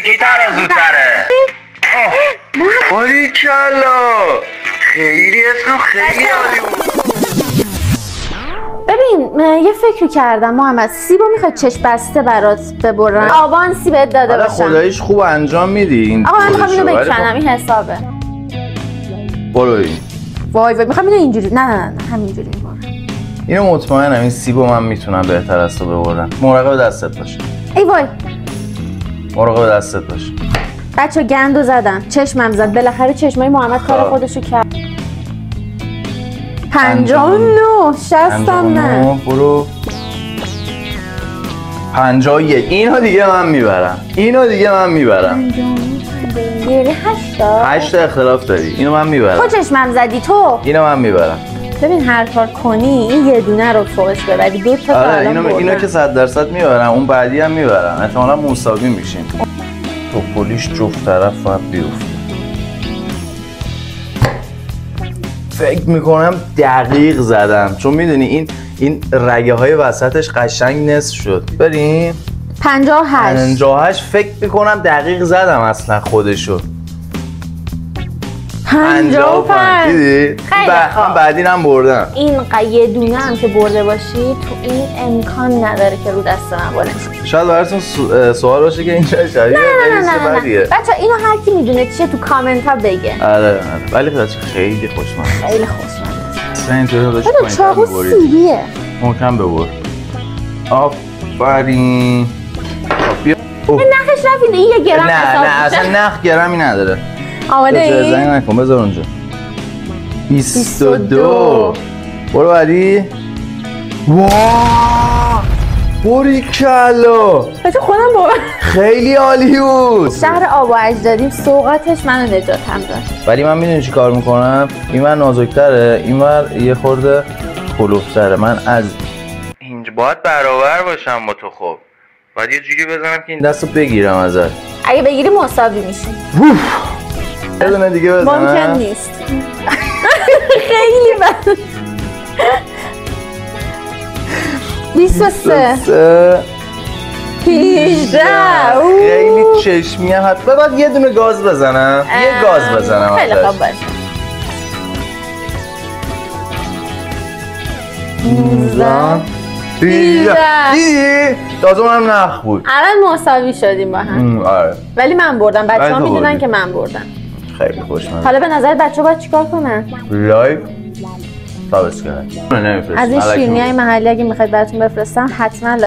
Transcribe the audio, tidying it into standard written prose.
کی ترازوتره؟ باریکلا خیلی اسم خیلی عالی بود. ببین یه فکری کردم محمد، سیبو میخوای چشم بسته برات ببرن؟ آبان سیبت داده باشم. خداییش خوب انجام میدی این. آقا من میخوام اینو بکنم، این حسابه. برو این. وای میخوام اینو اینجوری، نه همینجوری میبرم. اینو مطمئنم این سیبو من میتونم بهتر از تو ببرم. مراقب دستت باش. ای وای. مراقب دستت باش. بچه گندو زدم، چشمم زد، بالاخره چشمای محمد کار خودشو کرد. 59 60 نه. برو 51. اینو دیگه من میبرم. 8 اختلاف داری. اینو من میبرم. تو چشمم زدی تو. اینو من میبرم. ببین هر کار کنی این یه دونه رو فوقش ببری، دو تا آره اینو که 100% میبرم، اون بعدی هم میبرم. احتمالاً مساوی میشیم. تو پلیش جفت طرف باید بیفته. فکر میکنم دقیق زدم، چون میدونی این رگه های وسطش قشنگ نصف شد. بریم 58 فکر میکنم دقیق زدم اصلا خودشو. 55 دیدی؟ من بعدین هم بردم. این یه دونه هم که برده باشی تو این امکان نداره که رو دست من بلند شه. شاید براتون سوال باشه که این چه شبیه نه بچه اینو هر کی میدونه چیه تو کامنت ها بگه. آره ولی خیلی خوشمزه. خیلی خوشمزه. اصلا اینطوری داشت پایین چاقو سیبیه. محکم ببر. آفرین. این نخش رفت این 1 گرم حساب نه اصلا نخ گرمی نداره. آماده ای؟ زنگ نکن بذار اونجا. 22. برو بعدی. واه باریکلا. بچه خودم باور خیلی عالی بود. شهر آب و اجدادیم، سوغاتش منو نجاتم داد. ولی من میدونی چی کار میکنم؟ این ور نازکتره، این ور یه خورده کلوفتره. من از اینجا باید برابر باشم با تو. خب باید یه جوری بزنم که این دستو بگیرم ازت. اگه بگیری مساوی میشیم. یه دونه دیگه بزنم. ممکن نیست. خیلی بد. 23 18. خیلی چشمی هم حتی باید یه دونه گاز بزنم. یه گاز بزنم. خیلی خوب باشه. 19 دیدی؟ تازه اونم نخ بود. الان مساوی شدیم با هم. آره. ولی من بردم، بچه‌ها میدونن که من بردم. خیلی خوشمزه. حالا به نظر بچه‌ها باید چیکار کنن؟ لایک سابسکرایب. از این شیرینی‌های محلی اگه میخواید براتون بفرستم حتما